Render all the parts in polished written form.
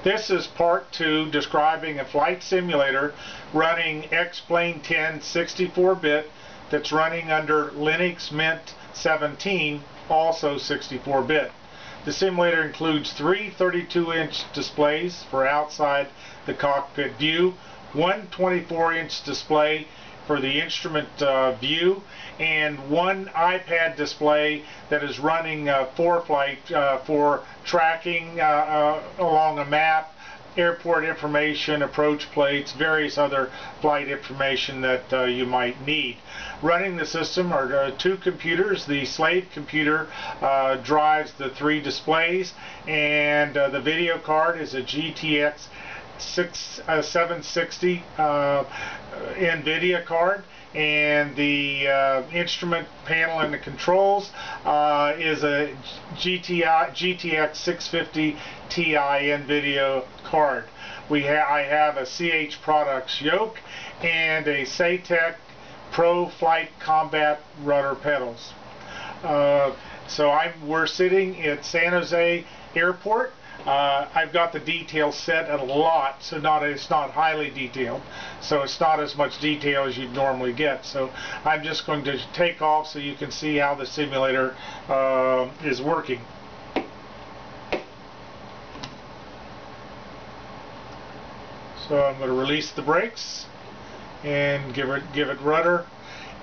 This is part 2 describing a flight simulator running X-Plane 10 64-bit that's running under Linux Mint 17, also 64-bit. The simulator includes 3 32-inch displays for outside the cockpit view, one 24-inch display for the instrument view, and one iPad display that is running Foreflight for tracking along a map, airport information, approach plates, various other flight information that you might need. Running the system are 2 computers. The slave computer drives the 3 displays, and the video card is a GTX 760 nvidia card, and the instrument panel and the controls is a GTX 650 Ti nvidia card. I have a CH Products yoke and a Satec Pro Flight Combat rudder pedals. So we're sitting at San Jose Airport. I've got the details set at a lot, so it's not highly detailed, so it's not as much detail as you'd normally get. So I'm just going to take off so you can see how the simulator is working. So I'm going to release the brakes and give it rudder.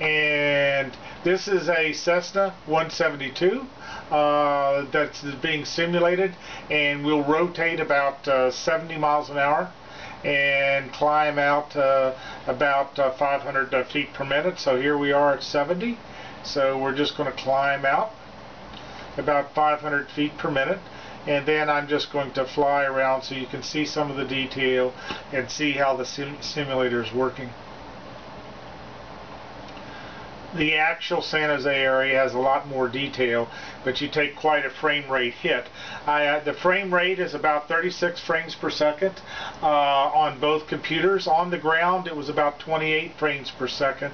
And this is a Cessna 172 that's being simulated, and we'll rotate about 70 miles an hour and climb out about 500 feet per minute. So here we are at 70, so we're just going to climb out about 500 feet per minute, and then I'm just going to fly around so you can see some of the detail and see how the simulator is working. The actual San Jose area has a lot more detail, but you take quite a frame rate hit. The frame rate is about 36 frames per second on both computers. On the ground it was about 28 frames per second.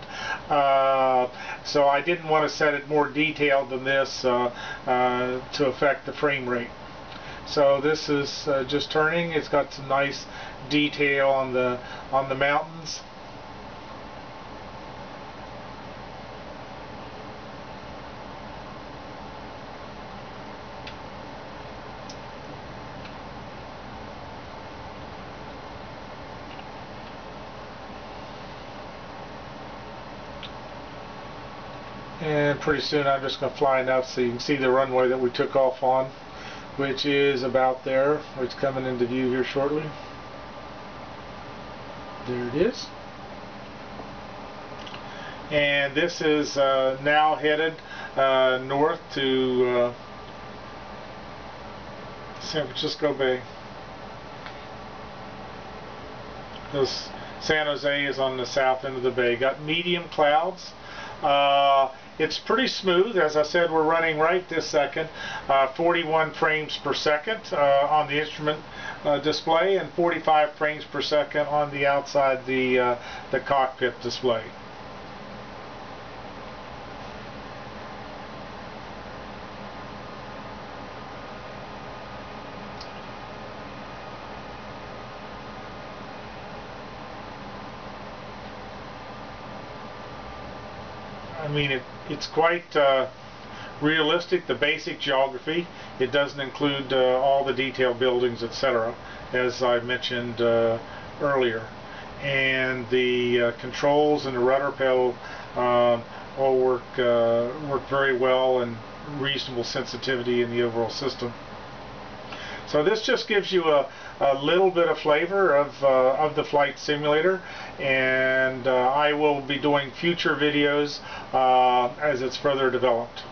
So I didn't want to set it more detailed than this to affect the frame rate. So this is just turning. It's got some nice detail on the mountains. And pretty soon I'm just going to fly enough so you can see the runway that we took off on, which is about there. It's coming into view here shortly. There it is. And this is now headed north to San Francisco Bay. This San Jose is on the south end of the bay. Got medium clouds. It's pretty smooth. As I said, we're running right this second 41 frames per second on the instrument display, and 45 frames per second on the outside the cockpit display. I mean, it's quite realistic, the basic geography. It doesn't include all the detailed buildings, etc., as I mentioned earlier. And the controls and the rudder pedal all work very well, and reasonable sensitivity in the overall system. So this just gives you a little bit of flavor of the flight simulator, and I will be doing future videos as it's further developed.